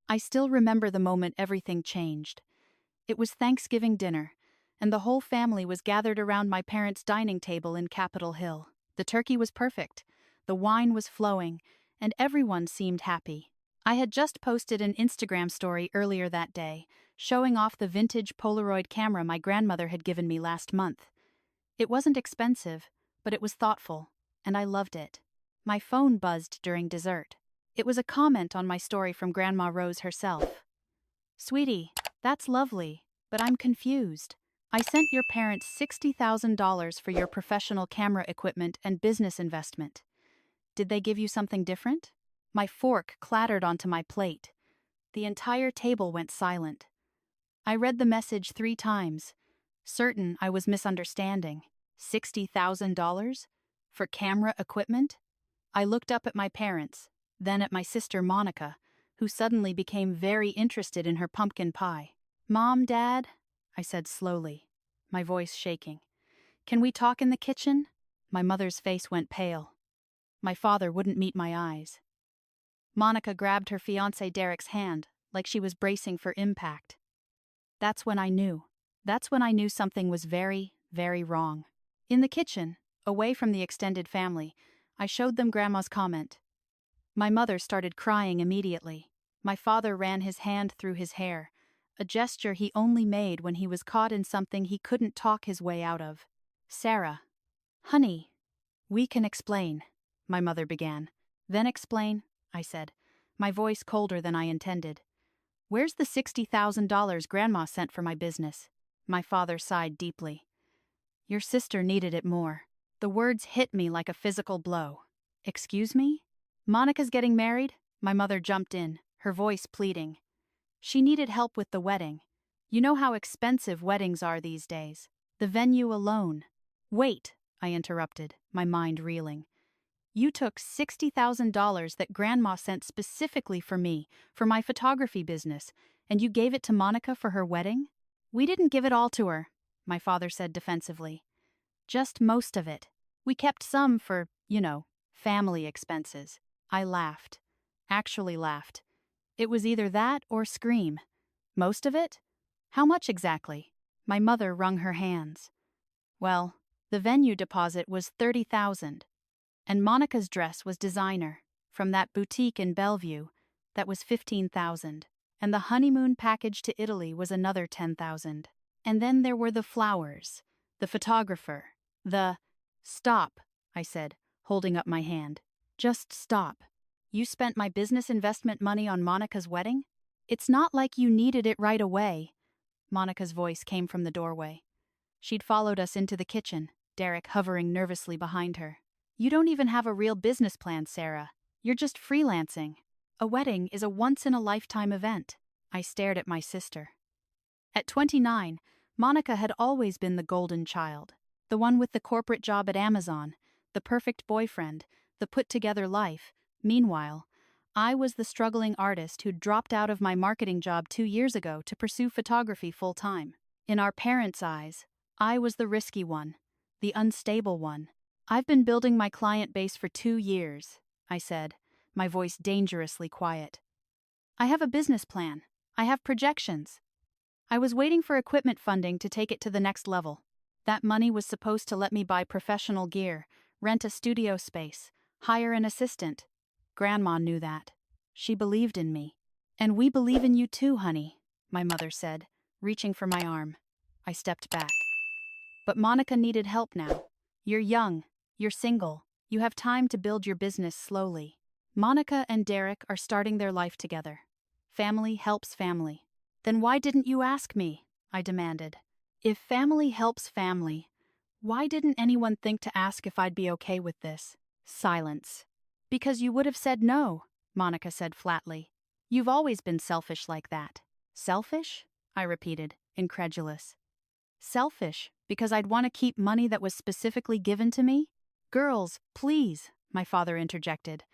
I still remember the moment everything changed. It was Thanksgiving dinner, and the whole family was gathered around my parents' dining table in Capitol Hill. The turkey was perfect, the wine was flowing, and everyone seemed happy. I had just posted an Instagram story earlier that day, showing off the vintage Polaroid camera my grandmother had given me last month. It wasn't expensive, but it was thoughtful, and I loved it. My phone buzzed during dessert. It was a comment on my story from Grandma Rose herself. "Sweetie, that's lovely, but I'm confused. I sent your parents $60,000 for your professional camera equipment and business investment. Did they give you something different?" My fork clattered onto my plate. The entire table went silent. I read the message 3 times, certain I was misunderstanding. $60,000? For camera equipment? I looked up at my parents, then at my sister Monica, who suddenly became very interested in her pumpkin pie. "Mom, Dad," I said slowly, my voice shaking. "Can we talk in the kitchen?" My mother's face went pale. My father wouldn't meet my eyes. Monica grabbed her fiancé Derek's hand, like she was bracing for impact. That's when I knew. That's when I knew something was very, very wrong. In the kitchen, away from the extended family, I showed them Grandma's comment. My mother started crying immediately. My father ran his hand through his hair, a gesture he only made when he was caught in something he couldn't talk his way out of. "Sarah. Honey. We can explain," my mother began. "Then explain," I said, my voice colder than I intended. "Where's the $60,000 Grandma sent for my business?" My father sighed deeply. "Your sister needed it more." The words hit me like a physical blow. "Excuse me? Monica's getting married?" My mother jumped in, her voice pleading. "She needed help with the wedding. You know how expensive weddings are these days. The venue alone." "Wait," I interrupted, my mind reeling. "You took $60,000 that Grandma sent specifically for me, for my photography business, and you gave it to Monica for her wedding?" "We didn't give it all to her," my father said defensively. "Just most of it. We kept some for, family expenses." I laughed. Actually laughed. It was either that or scream. "Most of it? How much exactly?" My mother wrung her hands. "Well, the venue deposit was $30,000. And Monica's dress was designer, from that boutique in Bellevue, that was $15,000. And the honeymoon package to Italy was another $10,000. And then there were the flowers, the photographer, the—" "Stop," I said, holding up my hand. "Just stop. You spent my business investment money on Monica's wedding? It's not like you needed it right away." Monica's voice came from the doorway. She'd followed us into the kitchen, Derek hovering nervously behind her. "You don't even have a real business plan, Sarah. You're just freelancing. A wedding is a once-in-a-lifetime event." I stared at my sister. At 29, Monica had always been the golden child, the one with the corporate job at Amazon, the perfect boyfriend, the put-together life. Meanwhile, I was the struggling artist who'd dropped out of my marketing job 2 years ago to pursue photography full-time. In our parents' eyes, I was the risky one, the unstable one. "I've been building my client base for 2 years, I said, my voice dangerously quiet. "I have a business plan. I have projections. I was waiting for equipment funding to take it to the next level. That money was supposed to let me buy professional gear, rent a studio space, hire an assistant. Grandma knew that. She believed in me. "And we believe in you too, honey," my mother said, reaching for my arm. I stepped back. "But Monica needed help now. You're young. You're single. You have time to build your business slowly. Monica and Derek are starting their life together. Family helps family." "Then why didn't you ask me?" I demanded. "If family helps family, why didn't anyone think to ask if I'd be okay with this?" Silence. "Because you would have said no," Monica said flatly. "You've always been selfish like that." "Selfish?" I repeated, incredulous. "Selfish, because I'd want to keep money that was specifically given to me?" "Girls, please," my father interjected.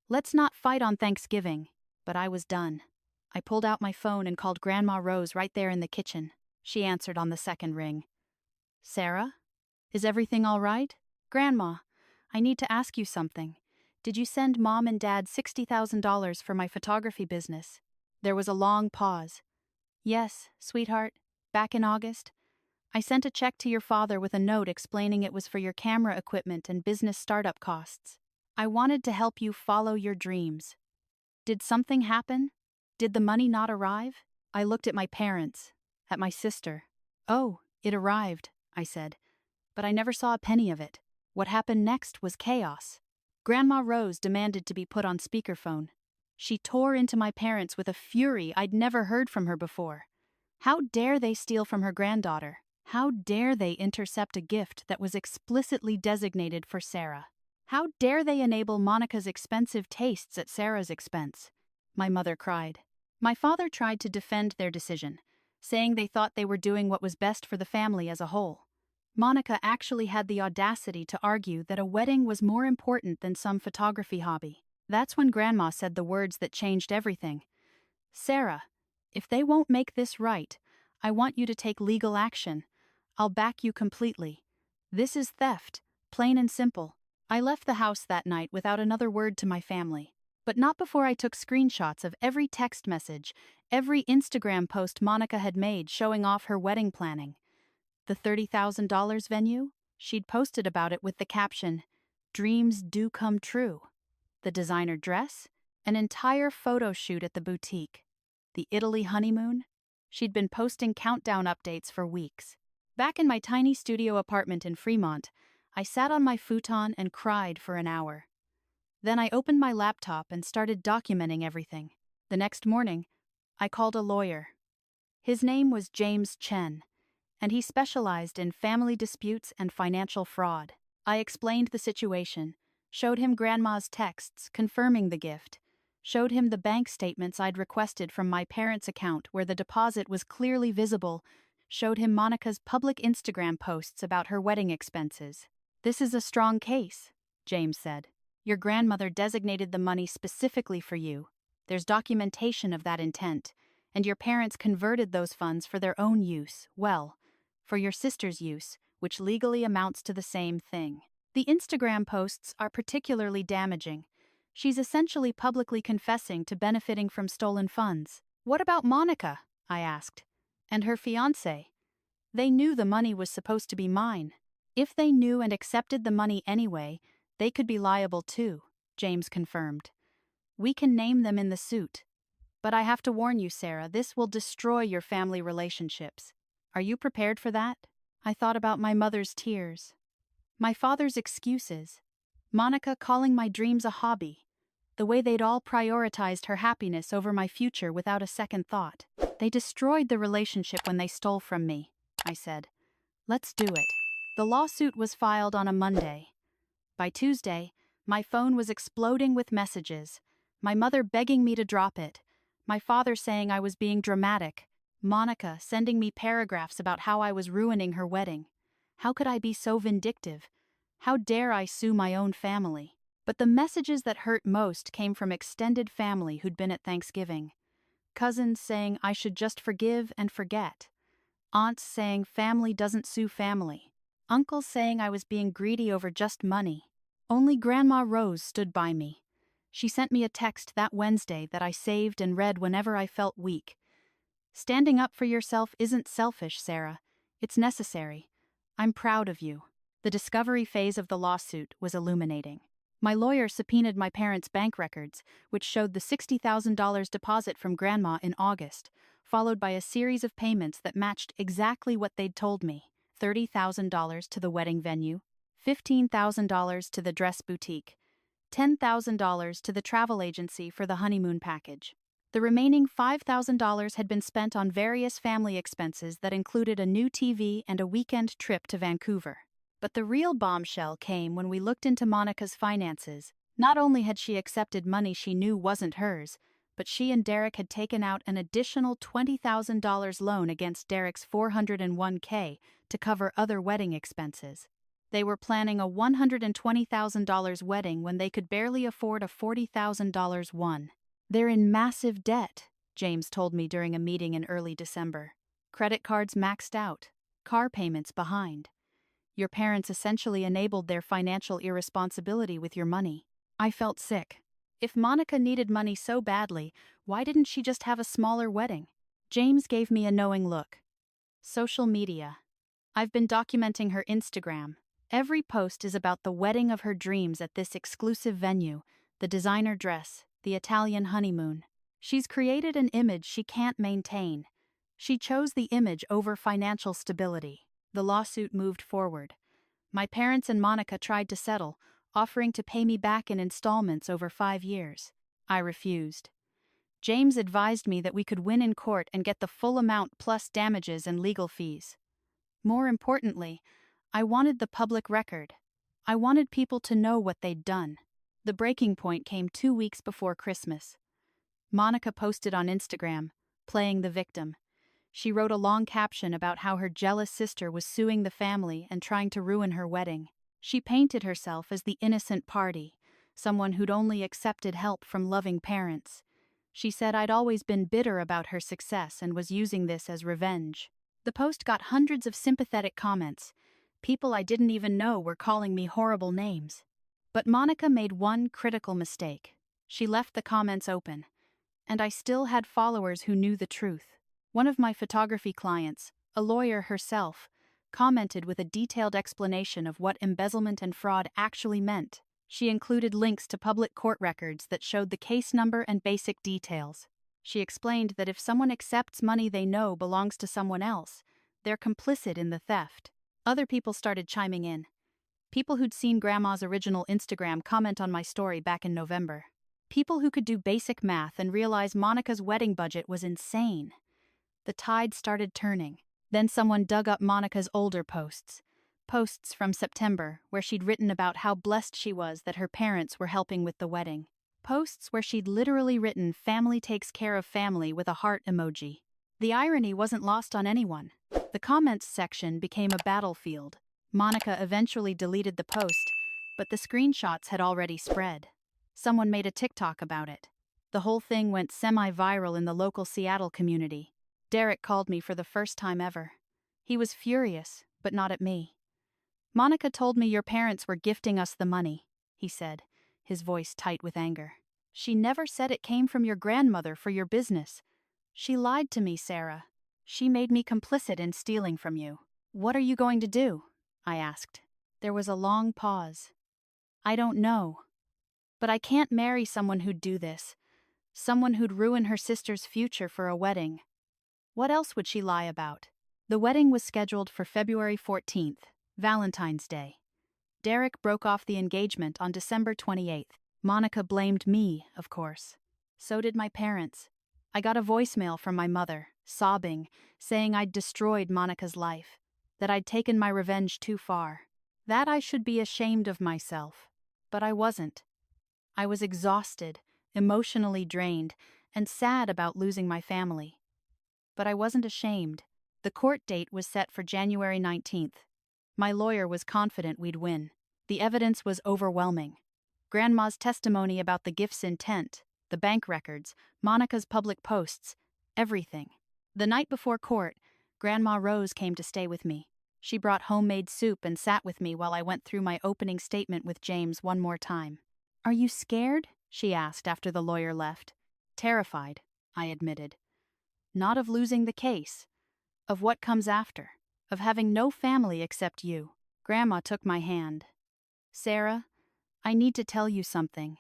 "Let's not fight on Thanksgiving." But I was done. I pulled out my phone and called Grandma Rose right there in the kitchen. She answered on the second ring. "Sarah? Is everything all right?" "Grandma, I need to ask you something. Did you send Mom and Dad $60,000 for my photography business?" There was a long pause. Yes, sweetheart, back in August. I sent a check to your father with a note explaining it was for your camera equipment and business startup costs. I wanted to help you follow your dreams. Did something happen? Did the money not arrive? I looked at my parents, at my sister. Oh, it arrived, I said, but I never saw a penny of it. What happened next was chaos. Grandma Rose demanded to be put on speakerphone. She tore into my parents with a fury I'd never heard from her before. How dare they steal from her granddaughter? How dare they intercept a gift that was explicitly designated for Sarah? How dare they enable Monica's expensive tastes at Sarah's expense? My mother cried. My father tried to defend their decision, saying they thought they were doing what was best for the family as a whole. Monica actually had the audacity to argue that a wedding was more important than some photography hobby. That's when Grandma said the words that changed everything. Sarah, if they won't make this right, I want you to take legal action. I'll back you completely. This is theft, plain and simple. I left the house that night without another word to my family. But not before I took screenshots of every text message, every Instagram post Monica had made showing off her wedding planning. The $30,000 venue? She'd posted about it with the caption, "Dreams do come true." The designer dress? An entire photo shoot at the boutique. The Italy honeymoon? She'd been posting countdown updates for weeks. Back in my tiny studio apartment in Fremont, I sat on my futon and cried for an hour. Then I opened my laptop and started documenting everything. The next morning, I called a lawyer. His name was James Chen, and he specialized in family disputes and financial fraud. I explained the situation, showed him Grandma's texts confirming the gift, showed him the bank statements I'd requested from my parents' account where the deposit was clearly visible, showed him Monica's public Instagram posts about her wedding expenses. "This is a strong case," James said. "Your grandmother designated the money specifically for you. There's documentation of that intent, and your parents converted those funds for their own use, well, for your sister's use, which legally amounts to the same thing." The Instagram posts are particularly damaging. She's essentially publicly confessing to benefiting from stolen funds. "What about Monica?" I asked. "And her fiancé? They knew the money was supposed to be mine. If they knew and accepted the money anyway, they could be liable too," James confirmed. "We can name them in the suit. But I have to warn you, Sarah, this will destroy your family relationships. Are you prepared for that?" I thought about my mother's tears. My father's excuses. Monica calling my dreams a hobby. The way they'd all prioritized her happiness over my future without a second thought. "They destroyed the relationship when they stole from me," I said. "Let's do it." The lawsuit was filed on a Monday. By Tuesday, my phone was exploding with messages. My mother begging me to drop it. My father saying I was being dramatic. Monica sending me paragraphs about how I was ruining her wedding. How could I be so vindictive? How dare I sue my own family? But the messages that hurt most came from extended family who'd been at Thanksgiving. Cousins saying I should just forgive and forget. Aunts saying family doesn't sue family. Uncles saying I was being greedy over just money. Only Grandma Rose stood by me. She sent me a text that Wednesday that I saved and read whenever I felt weak. "Standing up for yourself isn't selfish, Sarah. It's necessary. I'm proud of you." The discovery phase of the lawsuit was illuminating. My lawyer subpoenaed my parents' bank records, which showed the $60,000 deposit from Grandma in August, followed by a series of payments that matched exactly what they'd told me. $30,000 to the wedding venue, $15,000 to the dress boutique, $10,000 to the travel agency for the honeymoon package. The remaining $5,000 had been spent on various family expenses that included a new TV and a weekend trip to Vancouver. But the real bombshell came when we looked into Monica's finances. Not only had she accepted money she knew wasn't hers, but she and Derek had taken out an additional $20,000 loan against Derek's $401k to cover other wedding expenses. They were planning a $120,000 wedding when they could barely afford a $40,000 one. "They're in massive debt," James told me during a meeting in early December. "Credit cards maxed out, car payments behind. Your parents essentially enabled their financial irresponsibility with your money." I felt sick. If Monica needed money so badly, why didn't she just have a smaller wedding? James gave me a knowing look. Social media. I've been documenting her Instagram. Every post is about the wedding of her dreams at this exclusive venue, the designer dress, the Italian honeymoon. She's created an image she can't maintain. She chose the image over financial stability. The lawsuit moved forward. My parents and Monica tried to settle, offering to pay me back in installments over 5 years. I refused. James advised me that we could win in court and get the full amount plus damages and legal fees. More importantly, I wanted the public record. I wanted people to know what they'd done. The breaking point came 2 weeks before Christmas. Monica posted on Instagram, playing the victim. She wrote a long caption about how her jealous sister was suing the family and trying to ruin her wedding. She painted herself as the innocent party, someone who'd only accepted help from loving parents. She said I'd always been bitter about her success and was using this as revenge. The post got hundreds of sympathetic comments. People I didn't even know were calling me horrible names. But Monica made one critical mistake. She left the comments open. And I still had followers who knew the truth. One of my photography clients, a lawyer herself, commented with a detailed explanation of what embezzlement and fraud actually meant. She included links to public court records that showed the case number and basic details. She explained that if someone accepts money they know belongs to someone else, they're complicit in the theft. Other people started chiming in. People who'd seen Grandma's original Instagram comment on my story back in November. People who could do basic math and realize Monica's wedding budget was insane. The tide started turning. Then someone dug up Monica's older posts from September, where she'd written about how blessed she was that her parents were helping with the wedding. Posts where she'd literally written "family takes care of family" with a heart emoji. The irony wasn't lost on anyone. The comments section became a battlefield. Monica eventually deleted the post, but the screenshots had already spread. Someone made a TikTok about it. The whole thing went semi-viral in the local Seattle community. Derek called me for the first time ever. He was furious, but not at me. "Monica told me your parents were gifting us the money," he said, his voice tight with anger. "She never said it came from your grandmother for your business. She lied to me, Sarah. She made me complicit in stealing from you. What are you going to do?" I asked. There was a long pause. "I don't know. But I can't marry someone who'd do this. Someone who'd ruin her sister's future for a wedding. What else would she lie about?" The wedding was scheduled for February 14th, Valentine's Day. Derek broke off the engagement on December 28th. Monica blamed me, of course. So did my parents. I got a voicemail from my mother, sobbing, saying I'd destroyed Monica's life, that I'd taken my revenge too far, that I should be ashamed of myself. But I wasn't. I was exhausted, emotionally drained, and sad about losing my family. But I wasn't ashamed. The court date was set for January 19th. My lawyer was confident we'd win. The evidence was overwhelming. Grandma's testimony about the gift's intent, the bank records, Monica's public posts, everything. The night before court, Grandma Rose came to stay with me. She brought homemade soup and sat with me while I went through my opening statement with James one more time. "Are you scared?" she asked after the lawyer left. "Terrified," I admitted. Not of losing the case, of what comes after, of having no family except you. Grandma took my hand. "Sarah, I need to tell you something.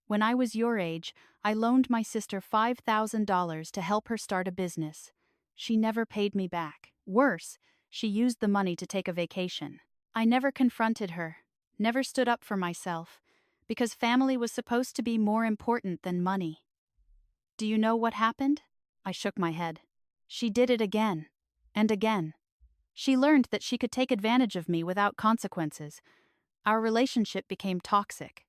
When I was your age, I loaned my sister $5,000 to help her start a business. She never paid me back. Worse, she used the money to take a vacation. I never confronted her, never stood up for myself, because family was supposed to be more important than money. Do you know what happened?" I shook my head. "She did it again. And again. She learned that she could take advantage of me without consequences. Our relationship became toxic.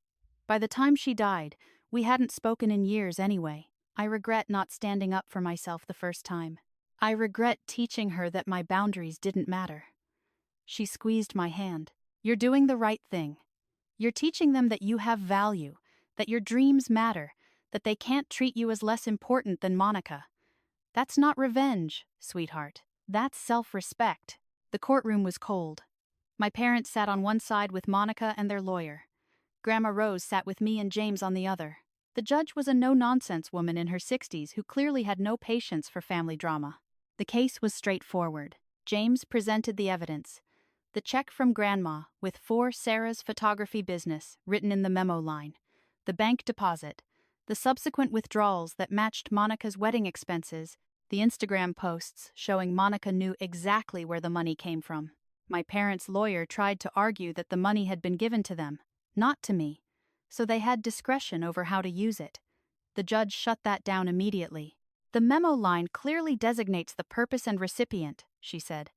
By the time she died, we hadn't spoken in years anyway. I regret not standing up for myself the first time. I regret teaching her that my boundaries didn't matter." She squeezed my hand. "You're doing the right thing. You're teaching them that you have value, that your dreams matter, that they can't treat you as less important than Monica. That's not revenge, sweetheart. That's self-respect." The courtroom was cold. My parents sat on one side with Monica and their lawyer. Grandma Rose sat with me and James on the other. The The judge was a no-nonsense woman in her 60s who clearly had no patience for family drama. The case was straightforward. James presented the evidence. The check from Grandma, with for Sarah's photography business, written in the memo line. The bank deposit. The subsequent withdrawals that matched Monica's wedding expenses. The Instagram posts showing Monica knew exactly where the money came from. My parents' lawyer tried to argue that the money had been given to them, not to me, so they had discretion over how to use it. The judge shut that down immediately. The memo line clearly designates the purpose and recipient, she said.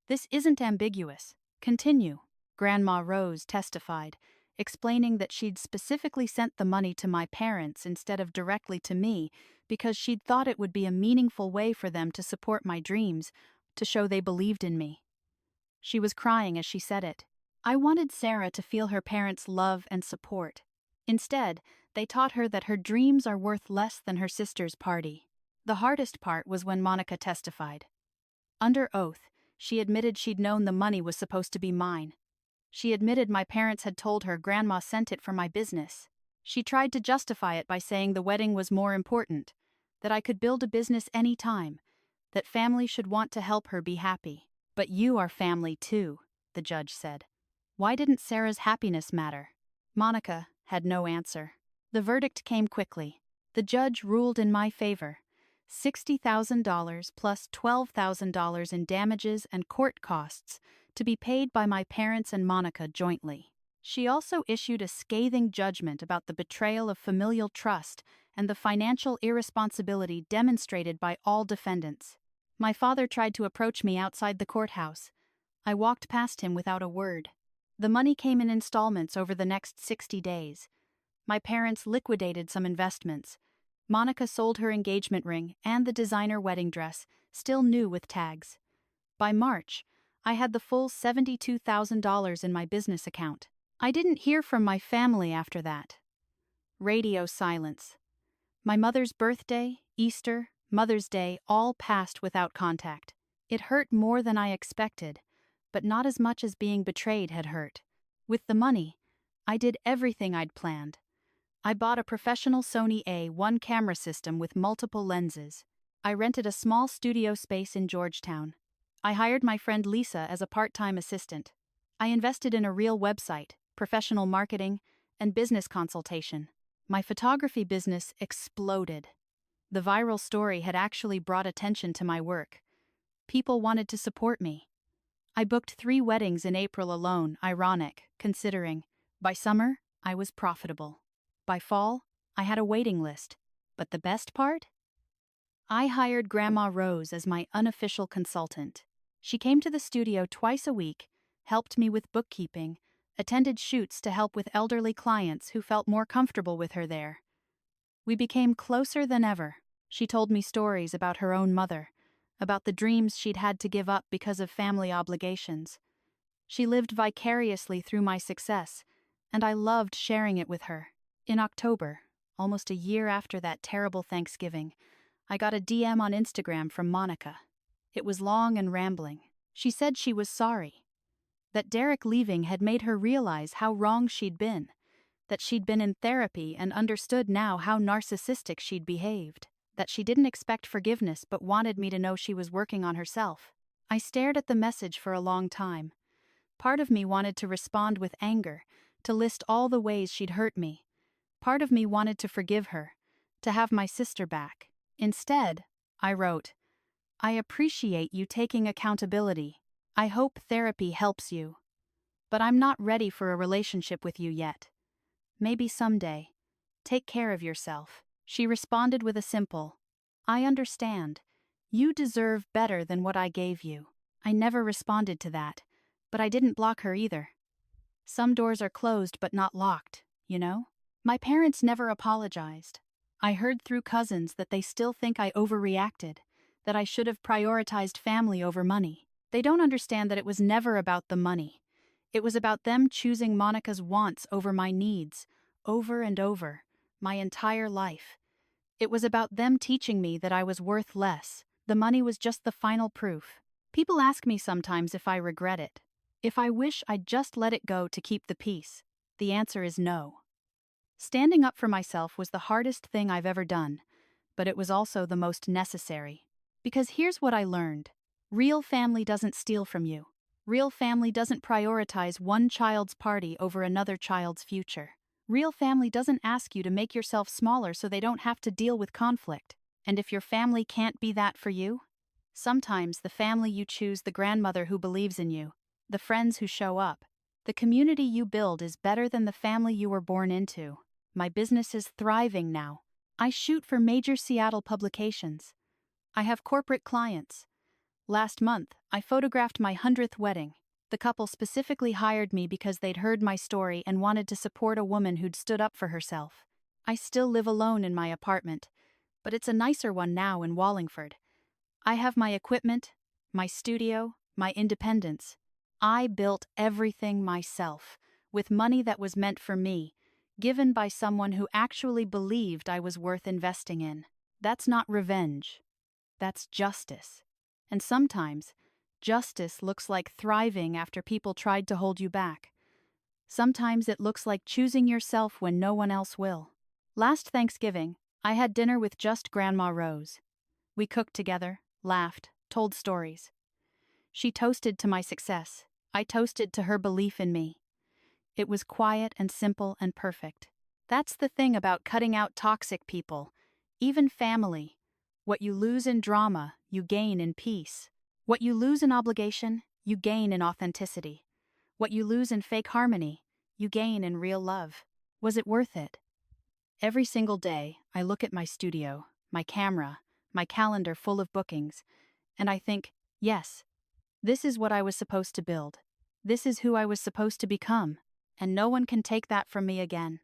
This isn't ambiguous. Continue. Grandma Rose testified, explaining that she'd specifically sent the money to my parents instead of directly to me because she'd thought it would be a meaningful way for them to support my dreams, to show they believed in me. She was crying as she said it. I wanted Sarah to feel her parents' love and support. Instead, they taught her that her dreams are worth less than her sister's party. The hardest part was when Monica testified. Under oath, she admitted she'd known the money was supposed to be mine. She admitted my parents had told her Grandma sent it for my business. She tried to justify it by saying the wedding was more important, that I could build a business any time, that family should want to help her be happy. But you are family too, the judge said. Why didn't Sarah's happiness matter? Monica had no answer. The verdict came quickly. The judge ruled in my favor. $60,000 plus $12,000 in damages and court costs to be paid by my parents and Monica jointly. She also issued a scathing judgment about the betrayal of familial trust and the financial irresponsibility demonstrated by all defendants. My father tried to approach me outside the courthouse. I walked past him without a word. The money came in installments over the next 60 days. My parents liquidated some investments. Monica sold her engagement ring and the designer wedding dress, still new with tags. By March, I had the full $72,000 in my business account. I didn't hear from my family after that. Radio silence. My mother's birthday, Easter, Mother's Day all passed without contact. It hurt more than I expected, but not as much as being betrayed had hurt. With the money, I did everything I'd planned. I bought a professional Sony A1 camera system with multiple lenses. I rented a small studio space in Georgetown. I hired my friend Lisa as a part-time assistant. I invested in a real website, professional marketing, and business consultation. My photography business exploded. The viral story had actually brought attention to my work. People wanted to support me. I booked 3 weddings in April alone, ironic, considering. By summer, I was profitable. By fall, I had a waiting list. But the best part? I hired Grandma Rose as my unofficial consultant. She came to the studio twice a week, helped me with bookkeeping, attended shoots to help with elderly clients who felt more comfortable with her there. We became closer than ever. She told me stories about her own mother, about the dreams she'd had to give up because of family obligations. She lived vicariously through my success, and I loved sharing it with her. In October, almost a year after that terrible Thanksgiving, I got a DM on Instagram from Monica. It was long and rambling. She said she was sorry. That Derek leaving had made her realize how wrong she'd been. That she'd been in therapy and understood now how narcissistic she'd behaved. That she didn't expect forgiveness but wanted me to know she was working on herself. I stared at the message for a long time. Part of me wanted to respond with anger, to list all the ways she'd hurt me. Part of me wanted to forgive her, to have my sister back. Instead, I wrote, I appreciate you taking accountability. I hope therapy helps you. But I'm not ready for a relationship with you yet. Maybe someday. Take care of yourself. She responded with a simple, I understand. You deserve better than what I gave you. I never responded to that, but I didn't block her either. Some doors are closed but not locked, you know? My parents never apologized. I heard through cousins that they still think I overreacted, that I should have prioritized family over money. They don't understand that it was never about the money. It was about them choosing Monica's wants over my needs, over and over, my entire life. It was about them teaching me that I was worth less. The money was just the final proof. People ask me sometimes if I regret it. If I wish I'd just let it go to keep the peace. The answer is no. Standing up for myself was the hardest thing I've ever done, but it was also the most necessary. Because here's what I learned. Real family doesn't steal from you. Real family doesn't prioritize one child's party over another child's future. Real family doesn't ask you to make yourself smaller so they don't have to deal with conflict. And if your family can't be that for you, sometimes the family you choose, the grandmother who believes in you, the friends who show up, the community you build is better than the family you were born into. My business is thriving now. I shoot for major Seattle publications. I have corporate clients. Last month, I photographed my 100th wedding. The couple specifically hired me because they'd heard my story and wanted to support a woman who'd stood up for herself. I still live alone in my apartment, but it's a nicer one now in Wallingford. I have my equipment, my studio, my independence. I built everything myself, with money that was meant for me, given by someone who actually believed I was worth investing in. That's not revenge. That's justice. And sometimes, justice looks like thriving after people tried to hold you back. Sometimes it looks like choosing yourself when no one else will. Last Thanksgiving, I had dinner with just Grandma Rose. We cooked together, laughed, told stories. She toasted to my success. I toasted to her belief in me. It was quiet and simple and perfect. That's the thing about cutting out toxic people, even family. What you lose in drama, you gain in peace. What you lose in obligation, you gain in authenticity. What you lose in fake harmony, you gain in real love. Was it worth it? Every single day, I look at my studio, my camera, my calendar full of bookings, and I think, yes, this is what I was supposed to build. This is who I was supposed to become, and no one can take that from me again.